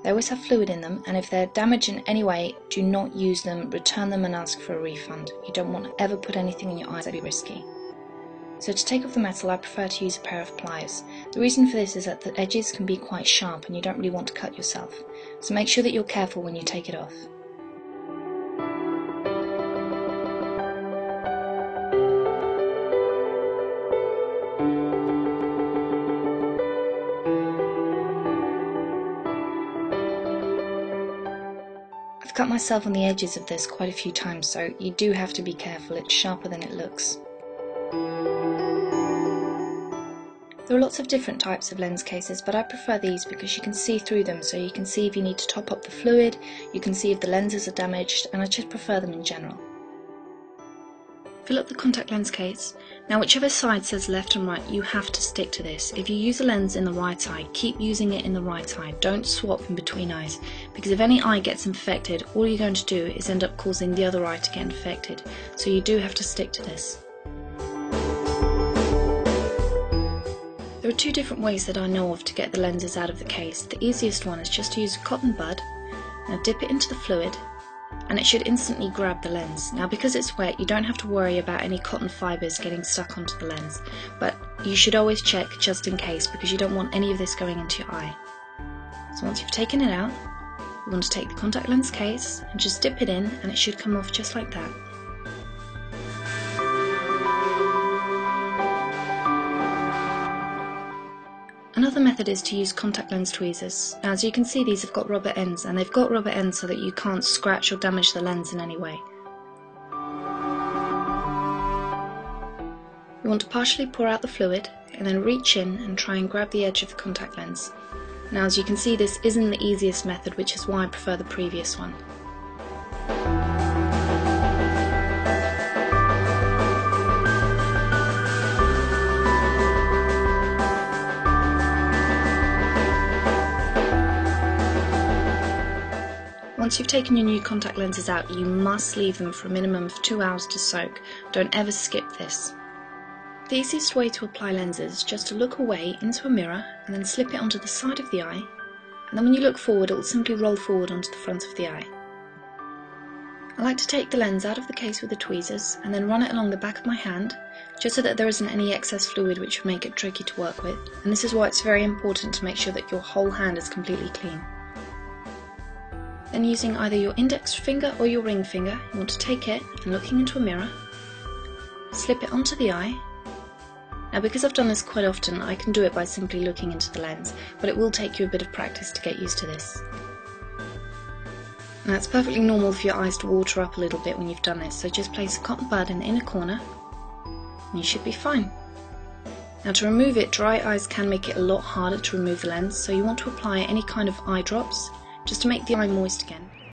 They always have fluid in them, and if they're damaged in any way, do not use them, return them and ask for a refund. You don't want to ever put anything in your eyes that would be risky. So to take off the metal, I prefer to use a pair of pliers. The reason for this is that the edges can be quite sharp and you don't really want to cut yourself. So make sure that you're careful when you take it off. I've cut myself on the edges of this quite a few times, so you do have to be careful. It's sharper than it looks. There are lots of different types of lens cases, but I prefer these because you can see through them, so you can see if you need to top up the fluid, you can see if the lenses are damaged, and I just prefer them in general. Fill up the contact lens case. Now whichever side says left and right, you have to stick to this. If you use a lens in the right eye, keep using it in the right eye. Don't swap in between eyes, because if any eye gets infected, all you're going to do is end up causing the other eye to get infected. So you do have to stick to this. There are two different ways that I know of to get the lenses out of the case. The easiest one is just to use a cotton bud. Now dip it into the fluid, and it should instantly grab the lens. Now because it's wet, you don't have to worry about any cotton fibres getting stuck onto the lens, but you should always check just in case, because you don't want any of this going into your eye. So once you've taken it out, you want to take the contact lens case and just dip it in, and it should come off just like that. Another method is to use contact lens tweezers. Now, as you can see, these have got rubber ends, and they've got rubber ends so that you can't scratch or damage the lens in any way. You want to partially pour out the fluid and then reach in and try and grab the edge of the contact lens. Now, as you can see, this isn't the easiest method, which is why I prefer the previous one. Once you've taken your new contact lenses out, you must leave them for a minimum of 2 hours to soak. Don't ever skip this. The easiest way to apply lenses is just to look away into a mirror and then slip it onto the side of the eye, and then when you look forward, it will simply roll forward onto the front of the eye. I like to take the lens out of the case with the tweezers and then run it along the back of my hand, just so that there isn't any excess fluid which would make it tricky to work with, and this is why it's very important to make sure that your whole hand is completely clean. Then using either your index finger or your ring finger, you want to take it and looking into a mirror, slip it onto the eye. Now because I've done this quite often, I can do it by simply looking into the lens, but it will take you a bit of practice to get used to this. Now it's perfectly normal for your eyes to water up a little bit when you've done this, so just place a cotton bud in the inner corner and you should be fine. Now to remove it, dry eyes can make it a lot harder to remove the lens, so you want to apply any kind of eye drops just to make the eye moist again.